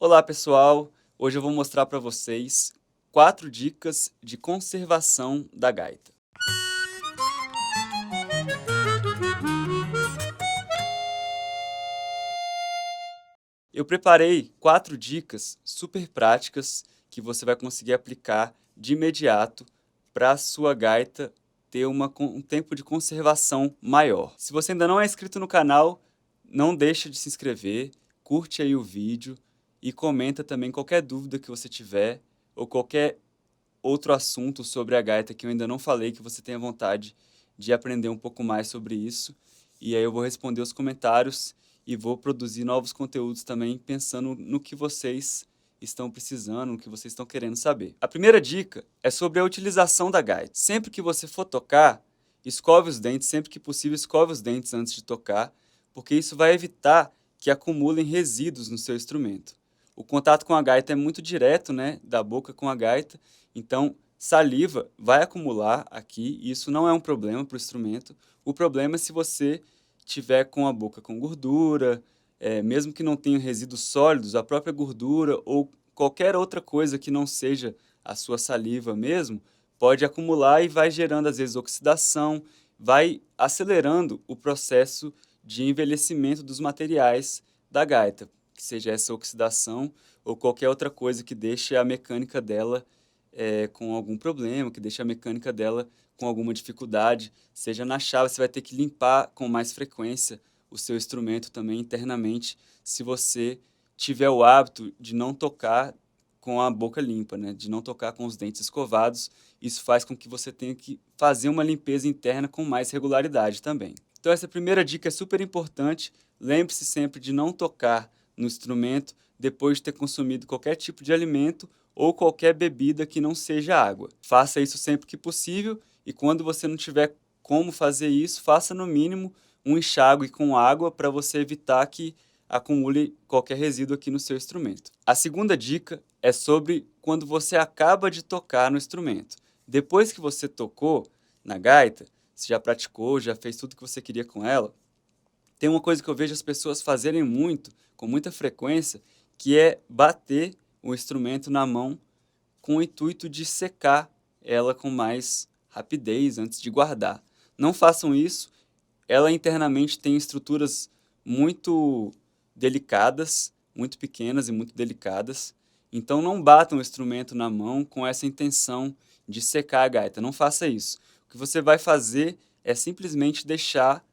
Olá pessoal, hoje eu vou mostrar para vocês 4 dicas de conservação da gaita. Eu preparei 4 dicas super práticas que você vai conseguir aplicar de imediato para a sua gaita ter um tempo de conservação maior. Se você ainda não é inscrito no canal, não deixa de se inscrever, curte aí o vídeo e comenta também qualquer dúvida que você tiver ou qualquer outro assunto sobre a gaita que eu ainda não falei, que você tenha vontade de aprender um pouco mais sobre isso. E aí eu vou responder os comentários e vou produzir novos conteúdos também, pensando no que vocês estão precisando, no que vocês estão querendo saber. A primeira dica é sobre a utilização da gaita. Sempre que você for tocar, escove os dentes, sempre que possível, escove os dentes antes de tocar, porque isso vai evitar que acumulem resíduos no seu instrumento. O contato com a gaita é muito direto, né, da boca com a gaita, então saliva vai acumular aqui, e isso não é um problema para o instrumento. O problema é se você tiver com a boca com gordura, mesmo que não tenha resíduos sólidos, a própria gordura ou qualquer outra coisa que não seja a sua saliva mesmo, pode acumular e vai gerando às vezes oxidação, vai acelerando o processo de envelhecimento dos materiais da gaita, que seja essa oxidação ou qualquer outra coisa que deixe a mecânica dela com algum problema, que deixe a mecânica dela com alguma dificuldade, seja na chave, você vai ter que limpar com mais frequência o seu instrumento também internamente, se você tiver o hábito de não tocar com a boca limpa, né? De não tocar com os dentes escovados, isso faz com que você tenha que fazer uma limpeza interna com mais regularidade também. Então essa primeira dica é super importante, lembre-se sempre de não tocar no instrumento depois de ter consumido qualquer tipo de alimento ou qualquer bebida que não seja água. Faça isso sempre que possível e quando você não tiver como fazer isso, faça no mínimo um enxágue com água para você evitar que acumule qualquer resíduo aqui no seu instrumento. A segunda dica é sobre quando você acaba de tocar no instrumento. Depois que você tocou na gaita, você já praticou, já fez tudo que você queria com ela, tem uma coisa que eu vejo as pessoas fazerem muito, com muita frequência, que é bater o instrumento na mão com o intuito de secar ela com mais rapidez antes de guardar. Não façam isso, ela internamente tem estruturas muito delicadas, muito pequenas e muito delicadas, então não batam o instrumento na mão com essa intenção de secar a gaita, não faça isso. O que você vai fazer é simplesmente deixar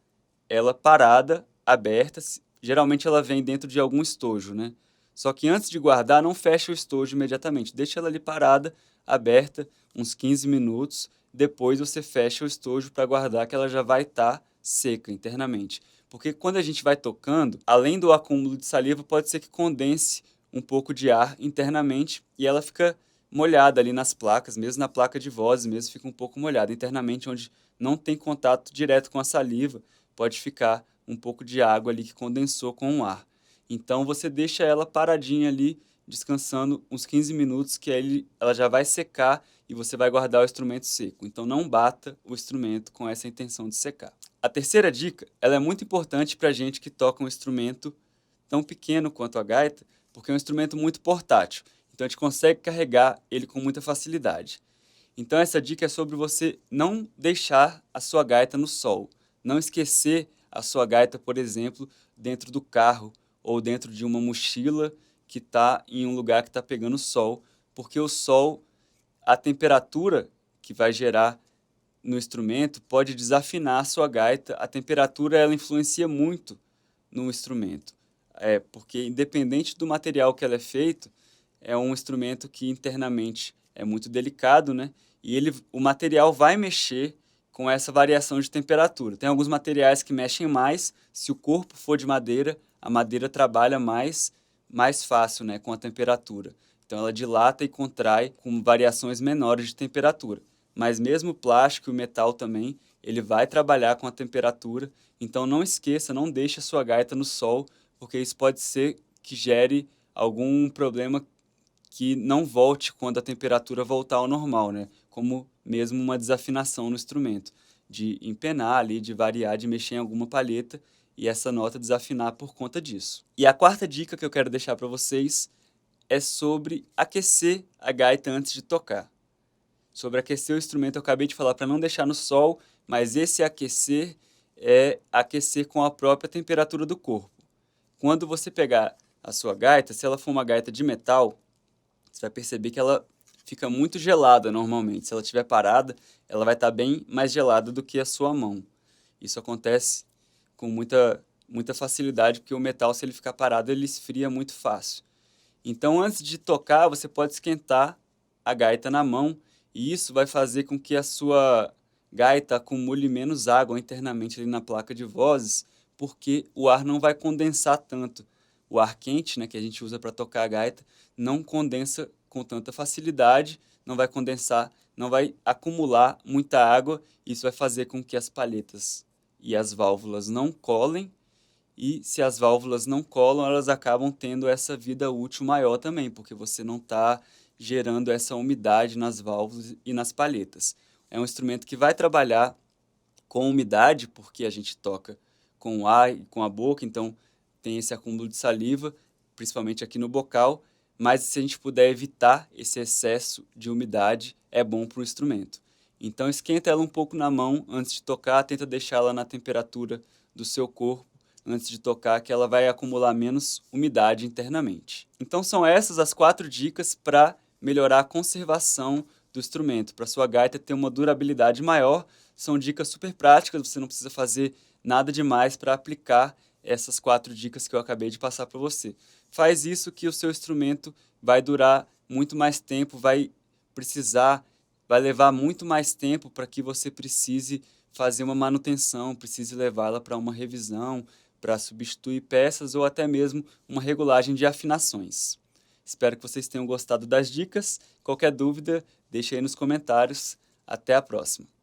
ela parada, aberta, geralmente ela vem dentro de algum estojo, né? Só que antes de guardar, não fecha o estojo imediatamente, deixa ela ali parada, aberta, uns 15 minutos, depois você fecha o estojo para guardar que ela já vai estar seca internamente. Porque quando a gente vai tocando, além do acúmulo de saliva, pode ser que condense um pouco de ar internamente e ela fica molhada ali nas placas, mesmo na placa de vozes, mesmo fica um pouco molhada internamente, onde não tem contato direto com a saliva, pode ficar um pouco de água ali que condensou com o ar. Então você deixa ela paradinha ali, descansando uns 15 minutos, que aí ela já vai secar e você vai guardar o instrumento seco. Então não bata o instrumento com essa intenção de secar. A terceira dica, ela é muito importante para a gente que toca um instrumento tão pequeno quanto a gaita, porque é um instrumento muito portátil. Então a gente consegue carregar ele com muita facilidade. Então essa dica é sobre você não deixar a sua gaita no sol. Não esquecer a sua gaita, por exemplo, dentro do carro ou dentro de uma mochila que está em um lugar que está pegando sol, porque o sol, a temperatura que vai gerar no instrumento pode desafinar a sua gaita. A temperatura ela influencia muito no instrumento, porque independente do material que ela é feito, é um instrumento que internamente é muito delicado, né? E o material vai mexer com essa variação de temperatura. Tem alguns materiais que mexem mais, se o corpo for de madeira, a madeira trabalha mais fácil, né, com a temperatura. Então ela dilata e contrai com variações menores de temperatura. Mas mesmo o plástico e o metal também, ele vai trabalhar com a temperatura. Então não esqueça, não deixe a sua gaita no sol, porque isso pode ser que gere algum problema que não volte quando a temperatura voltar ao normal, né? Como mesmo uma desafinação no instrumento, de empenar ali, de variar, de mexer em alguma palheta e essa nota desafinar por conta disso. E a quarta dica que eu quero deixar para vocês é sobre aquecer a gaita antes de tocar. Sobre aquecer o instrumento, eu acabei de falar para não deixar no sol, mas esse aquecer é aquecer com a própria temperatura do corpo. Quando você pegar a sua gaita, se ela for uma gaita de metal, você vai perceber que ela fica muito gelada normalmente. Se ela estiver parada, ela vai estar bem mais gelada do que a sua mão. Isso acontece com muita facilidade, porque o metal, se ele ficar parado, ele esfria muito fácil. Então, antes de tocar, você pode esquentar a gaita na mão, e isso vai fazer com que a sua gaita acumule menos água internamente ali na placa de vozes, porque o ar não vai condensar tanto. O ar quente, né, que a gente usa para tocar a gaita, não condensa com tanta facilidade, não vai condensar, não vai acumular muita água. Isso vai fazer com que as palhetas e as válvulas não colem, e se as válvulas não colam, elas acabam tendo essa vida útil maior também, porque você não está gerando essa umidade nas válvulas e nas palhetas. É um instrumento que vai trabalhar com umidade, porque a gente toca com o ar e com a boca, então tem esse acúmulo de saliva, principalmente aqui no bocal, mas se a gente puder evitar esse excesso de umidade, é bom para o instrumento. Então esquenta ela um pouco na mão antes de tocar, tenta deixá-la na temperatura do seu corpo antes de tocar, que ela vai acumular menos umidade internamente. Então são essas as 4 dicas para melhorar a conservação do instrumento, para sua gaita ter uma durabilidade maior. São dicas super práticas, você não precisa fazer nada demais para aplicar essas 4 dicas que eu acabei de passar para você. Faz isso que o seu instrumento vai durar muito mais tempo, vai levar muito mais tempo para que você precise fazer uma manutenção, precise levá-la para uma revisão, para substituir peças ou até mesmo uma regulagem de afinações. Espero que vocês tenham gostado das dicas. Qualquer dúvida, deixe aí nos comentários. Até a próxima!